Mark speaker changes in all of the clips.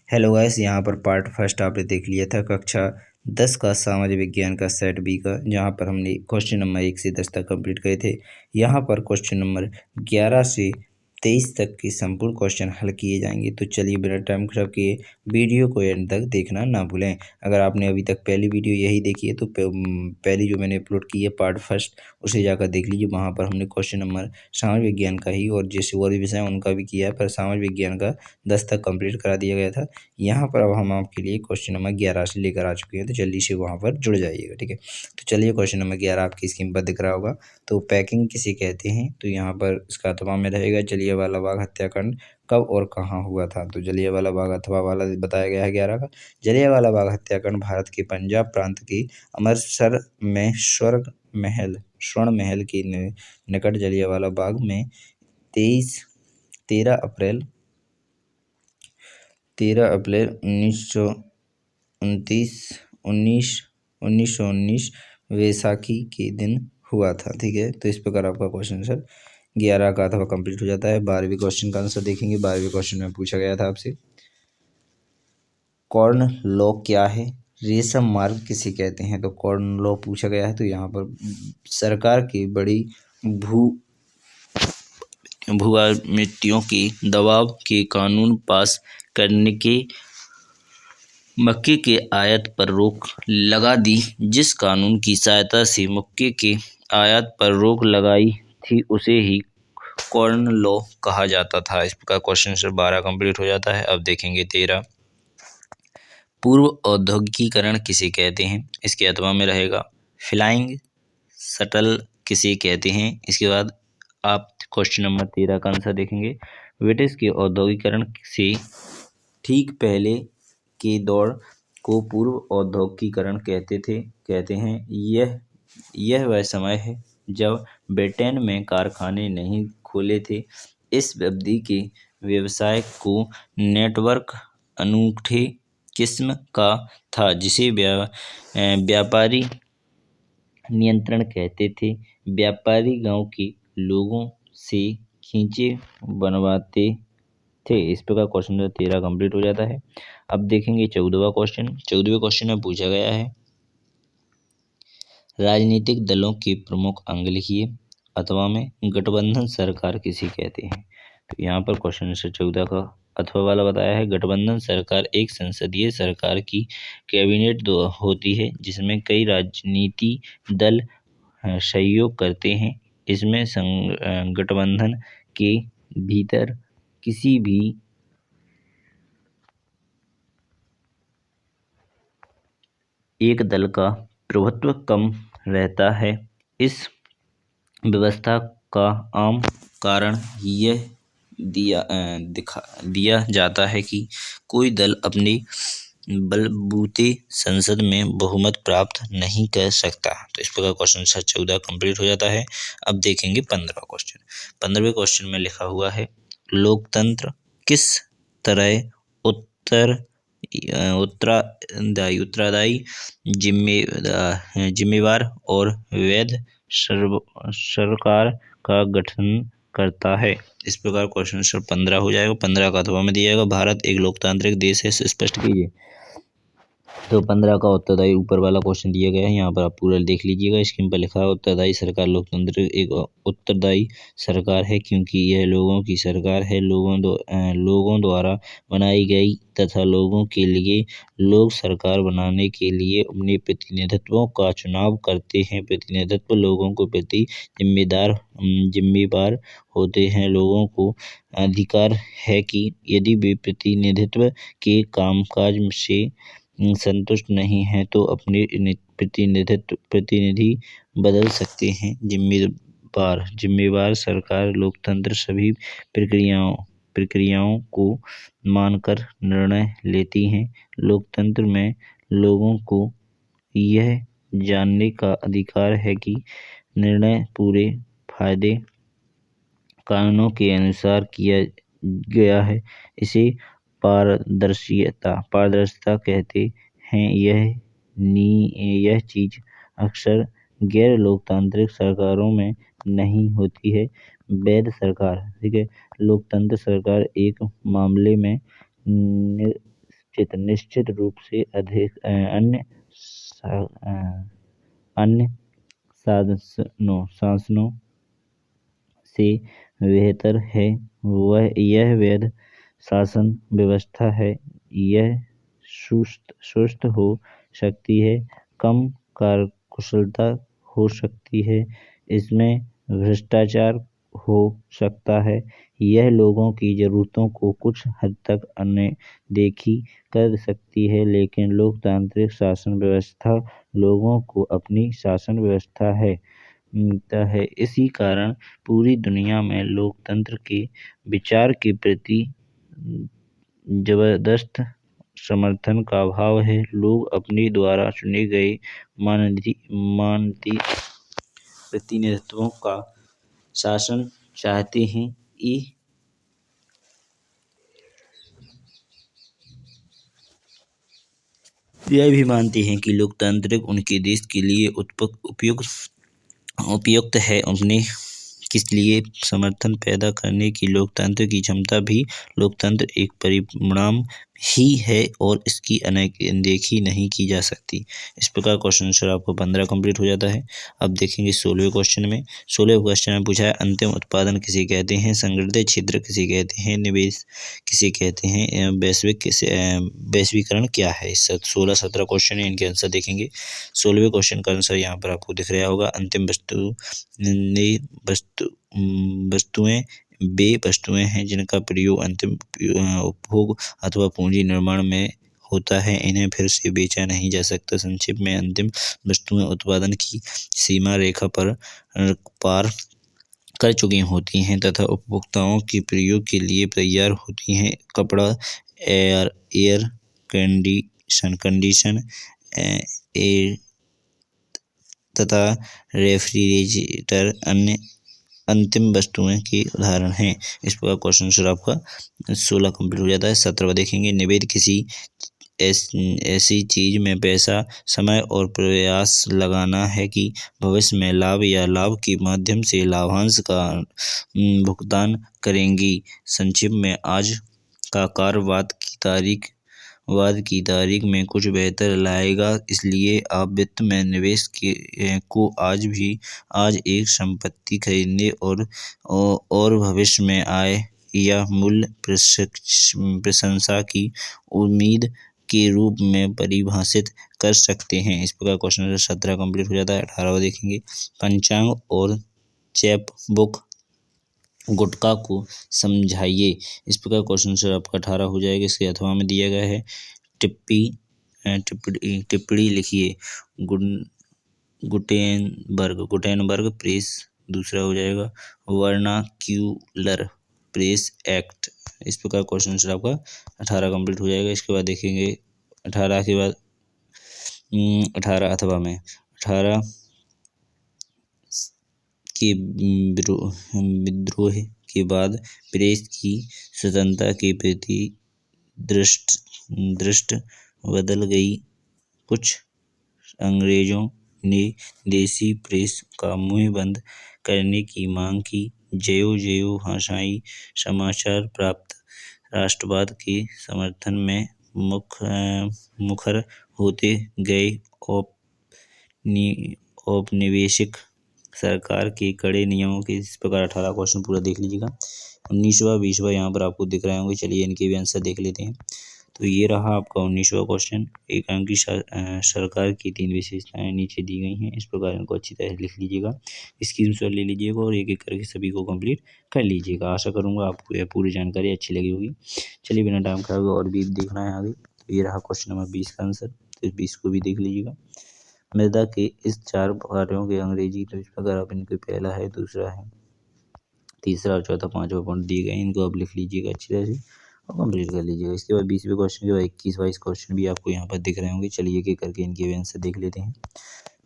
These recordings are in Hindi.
Speaker 1: हेलो गाइस, यहाँ पर पार्ट फर्स्ट आपने देख लिया था कक्षा 10 का सामाजिक विज्ञान का सेट बी का, जहाँ पर हमने क्वेश्चन नंबर 1 से 10 तक कंप्लीट करे थे। यहाँ पर क्वेश्चन नंबर 11 से 23 तक के संपूर्ण क्वेश्चन हल किए जाएंगे। तो चलिए बिना टाइम खराब किए वीडियो को एंड तक देखना ना भूलें। अगर आपने अभी तक पहली वीडियो यही देखी है तो पहली जो मैंने अपलोड की है पार्ट फर्स्ट, उसे जाकर देख लीजिए। वहाँ पर हमने क्वेश्चन नंबर सामाजिक विज्ञान का ही और जैसे और भी विषय उनका भी किया है, पर सामाजिक विज्ञान का 10 तक कंप्लीट करा दिया गया था। यहाँ पर अब हम आपके लिए क्वेश्चन नंबर 11 से लेकर आ चुके हैं, तो जल्दी से वहाँ पर जुड़ जाइएगा, ठीक है। तो चलिए क्वेश्चन नंबर 11 आपकी स्क्रीन पर दिख रहा होगा। तो पैकिंग किसे कहते हैं, तो यहाँ पर इसका अथवा में रहेगा जलियांवाला बाग हत्याकांड कब और कहाँ हुआ था। तो जलियांवाला बाग अथवा वाला बताया गया है 11 का। जलियांवाला बाग हत्याकांड भारत के पंजाब प्रांत के अमृतसर में स्वर्ण महल के निकट जलियांवाला बाग में 13 अप्रैल 1919 वैसाखी के दिन हुआ था, ठीक है। तो इस प्रकार आपका क्वेश्चन आंसर 11 का अथवा कंप्लीट हो जाता है। 12वीं क्वेश्चन का आंसर देखेंगे। 12वीं क्वेश्चन में पूछा गया था आपसे, कॉर्न लॉ क्या है, रेशम मार्ग किसे कहते हैं। तो कॉर्न लॉ पूछा गया है। तो यहाँ पर सरकार की बड़ी भूमितियों के दबाव के कानून पास करने के मक्के के आयात पर रोक लगा दी। जिस कानून की सहायता से मक्के के आयात पर रोक लगाई थी उसे ही कॉर्न लॉ कहा जाता था। इस प्रकार क्वेश्चन नंबर 12 कंप्लीट हो जाता है। अब देखेंगे 13, पूर्व औद्योगिकीकरण किसे कहते हैं। इसके अथवा में रहेगा फ्लाइंग शटल किसे कहते हैं। इसके बाद आप क्वेश्चन नंबर 13 का आंसर देखेंगे, ब्रिटिश के औद्योगिकरण से ठीक पहले के दौर को पूर्व औद्योगिकरण कहते हैं। यह वह समय है जब ब्रिटेन में कारखाने नहीं खुले थे। इस अवधि के व्यवसाय को नेटवर्क अनूठे किस्म का था, जिसे व्यापारी नियंत्रण कहते थे। व्यापारी गांव के लोगों से खींचे बनवाते थे। इस प्रकार क्वेश्चन नंबर 13 कंप्लीट हो जाता है। अब देखेंगे 14वां क्वेश्चन। 14वें क्वेश्चन में पूछा गया है, राजनीतिक दलों के प्रमुख अंग लिखिए। अथवा में गठबंधन सरकार किसे कहते हैं। तो यहाँ पर क्वेश्चन नंबर 14 का अथवा वाला बताया है, गठबंधन सरकार एक संसदीय सरकार की कैबिनेट होती है जिसमें कई राजनीति दल सहयोग करते हैं। इसमें गठबंधन के भीतर किसी भी एक दल का प्रभुत्व कम रहता है। इस व्यवस्था का आम कारण यह दिया जाता है कि कोई दल अपने बलबूते संसद में बहुमत प्राप्त नहीं कर सकता। तो इस प्रकार क्वेश्चन 14 कंप्लीट हो जाता है। अब देखेंगे 15वां क्वेश्चन। 15वें क्वेश्चन में लिखा हुआ है, लोकतंत्र किस तरह उत्तरदायी जिम्मेवार और वैध सरकार का गठन करता है। इस प्रकार क्वेश्चन नंबर 15 हो जाएगा। 15 का अथवा में दिया जाएगा, भारत एक लोकतांत्रिक देश है, स्पष्ट कीजिए। तो 15 का उत्तरदायी ऊपर वाला क्वेश्चन दिया गया है, यहाँ पर आप पूरा देख लीजिएगा। स्क्रीन पर लिखा है, उत्तरदायी सरकार लोकतंत्र एक उत्तरदायी सरकार है क्योंकि यह लोगों की सरकार है, लोगों द्वारा बनाई गई तथा लोगों के लिए लोग सरकार बनाने के लिए अपने प्रतिनिधित्वों का चुनाव करते हैं। प्रतिनिधित्व लोगों के प्रति जिम्मेवार होते हैं। लोगों को अधिकार है कि यदि वे प्रतिनिधित्व के कामकाज से संतुष्ट नहीं है तो अपने प्रतिनिधि बदल सकते हैं। जिम्मेवार सरकार लोकतंत्र सभी प्रक्रियाओं को मानकर निर्णय लेती है। लोकतंत्र में लोगों को यह जानने का अधिकार है कि निर्णय पूरे फायदे कानूनों के अनुसार किया गया है। इसे पारदर्शिता कहते हैं। यह चीज अक्सर गैर लोकतांत्रिक सरकारों में नहीं होती है। वैध सरकार, ठीक है, लोकतंत्र सरकार एक मामले में चित्र निश्चित रूप से अधिक अन्य शासनों से बेहतर है। यह वैध शासन व्यवस्था है। यह सुस्त हो सकती है, कम कार्यकुशलता हो सकती है, इसमें भ्रष्टाचार हो सकता है। यह लोगों की जरूरतों को कुछ हद तक अनदेखी कर सकती है, लेकिन लोकतांत्रिक शासन व्यवस्था लोगों को अपनी शासन व्यवस्था है। इसी कारण पूरी दुनिया में लोकतंत्र के विचार के प्रति जबरदस्त समर्थन का अभाव है। लोग अपने द्वारा चुने गए माननीय प्रतिनिधित्वों का शासन चाहते हैं। यह भी मानते हैं कि लोकतांत्रिक उनके देश के लिए उपयुक्त है। अपने किस लिए समर्थन पैदा करने की लोकतंत्र की क्षमता भी लोकतंत्र एक परिणाम ही है और इसकी अनदेखी नहीं की जा सकती। इस प्रकार क्वेश्चन आंसर आपको 15 कंप्लीट हो जाता है। अब देखेंगे 16वें क्वेश्चन में। 16वें क्वेश्चन में पूछा है अंतिम उत्पादन किसे कहते हैं, संगठित क्षेत्र किसे कहते हैं, निवेश किसे कहते हैं, वैश्वीकरण क्या है। 16, 17 क्वेश्चन है, इनके आंसर देखेंगे। 16वें क्वेश्चन का आंसर यहाँ पर आपको दिख रहा होगा। अंतिम वस्तुएं वे वस्तुएं हैं जिनका प्रयोग अंतिम उपभोग अथवा पूंजी निर्माण में होता है, इन्हें फिर से बेचा नहीं जा सकता। संक्षेप में अंतिम वस्तुएं उत्पादन की सीमा रेखा पर पार कर चुकी होती हैं तथा उपभोक्ताओं के प्रयोग के लिए तैयार होती हैं। कपड़ा, एयर कंडीशन तथा रेफ्रिजरेटर अन्य अंतिम वस्तुएं के उदाहरण हैं। इस प्रकार क्वेश्चन आंसर आपका 16 कंप्लीट हो जाता है। 17 देखेंगे। निवेश किसी ऐसी चीज में पैसा, समय और प्रयास लगाना है कि भविष्य में लाभ या लाभ के माध्यम से लाभांश का भुगतान करेंगी। संक्षेप में आज का कार्य बाद की तारीख में कुछ बेहतर लाएगा, इसलिए आप वित्त में निवेश को आज एक संपत्ति खरीदने और भविष्य में आय या मूल्य प्रशंसा की उम्मीद के रूप में परिभाषित कर सकते हैं। इस प्रकार क्वेश्चन नंबर 17 कंप्लीट हो जाता है। 18 देखेंगे। पंचांग और चैप बुक गुटका को समझाइए। इस प्रकार क्वेश्चन आंसर आपका 18 हो जाएगा। इसके अथवा में दिया गया है टिप्पणी लिखिए। गुटेनबर्ग प्रेस दूसरा हो जाएगा। Vernacular press act. इस प्रकार क्वेश्चन आंसर आपका 18 कंप्लीट हो जाएगा। इसके बाद देखेंगे 18 के बाद 18 अथवा में 18 के विद्रोह के बाद प्रेस की स्वतंत्रता के प्रति दृष्टि बदल गई। कुछ अंग्रेजों ने देसी प्रेस का मुंह बंद करने की मांग की। ज्यों भाषाई समाचार प्राप्त राष्ट्रवाद के समर्थन में मुखर होते गए। औपनिवेशिक सरकार के कड़े नियमों के इस प्रकार 18 क्वेश्चन पूरा देख लीजिएगा। 19वां 20वां यहाँ पर आपको दिख रहे होंगे। चलिए इनके भी आंसर देख लेते हैं। तो ये रहा आपका 19वां क्वेश्चन। एक अंक की सरकार की 3 विशेषताएं नीचे दी गई हैं। इस प्रकार इनको अच्छी तरह लिख लीजिएगा, स्क्रीनशॉट ले लीजिएगा और एक एक करके सभी को कंप्लीट कर लीजिएगा। आशा करूँगा आपको यह पूरी जानकारी अच्छी लगी होगी। चलिए बिना टाइम खराब और भी देखना है आगे। तो ये रहा क्वेश्चन नंबर 20 का आंसर। तो इस 20 को भी देख लीजिएगा। मृदा के इस 4 कार्यों के अंग्रेजी तो इस प्रकार आप इनके पहला है, दूसरा है, तीसरा और चौथा 5वां पॉइंट दिए गए। इनको आप लिख लीजिएगा अच्छी तरह से और कंप्लीट कर लीजिएगा। इसके बाद 20वें क्वेश्चन के बाद 21 22 क्वेश्चन भी आपको यहाँ पर दिख रहे होंगे। चलिए एक एक करके इनके भी आंसर देख लेते हैं।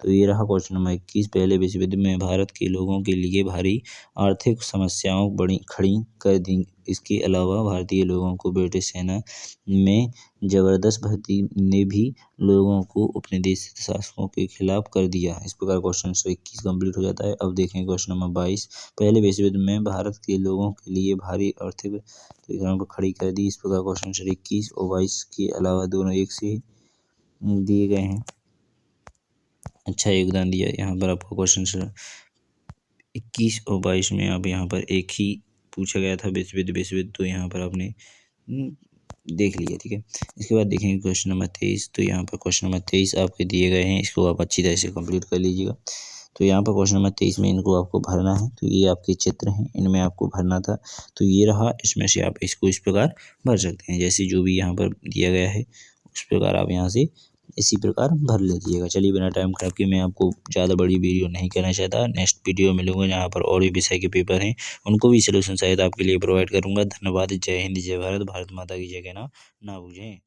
Speaker 1: तो ये रहा क्वेश्चन नंबर 21। पहले विश्व युद्ध में भारत के लोगों के लिए भारी आर्थिक समस्याओं बड़ी खड़ी कर दी। इसके अलावा भारतीय लोगों को ब्रिटिश सेना में जबरदस्त भर्ती ने भी लोगों को अपने देश के शासकों के खिलाफ कर दिया। इस प्रकार क्वेश्चन 21 कंप्लीट हो जाता है। अब देखें क्वेश्चन नंबर 22। पहले विश्व युद्ध में भारत के लोगों के लिए भारी आर्थिक पर खड़ी कर दी। इस प्रकार क्वेश्चन 21 और 22 के अलावा दोनों एक से दिए गए हैं। अच्छा योगदान दिया यहाँ पर आपको क्वेश्चन 21 और 22 में आप यहाँ पर एक ही पूछा गया था विश्व युद्ध, तो यहाँ पर आपने देख लिया। ठीक है, इसके बाद देखेंगे क्वेश्चन नंबर 23। तो यहाँ पर क्वेश्चन नंबर 23 आपके दिए गए हैं, इसको आप अच्छी तरह से कंप्लीट कर लीजिएगा। तो यहाँ पर क्वेश्चन नंबर 23 में इनको आपको भरना है। तो ये आपके चित्र हैं, इनमें आपको भरना था। तो ये रहा, इसमें से आप इसको इस प्रकार भर सकते हैं, जैसे जो भी यहाँ पर दिया गया है उस प्रकार आप यहाँ से इसी प्रकार भर लीजिएगा। चलिए बिना टाइम खराब किए मैं आपको ज़्यादा बड़ी वीडियो नहीं करना चाहता। नेक्स्ट वीडियो मिलूंगा जहाँ पर और भी विषय के पेपर हैं, उनको भी सलूशन शायद आपके लिए प्रोवाइड करूंगा। धन्यवाद। जय हिंद, जय भारत, भारत माता की जय कहना ना भूलें।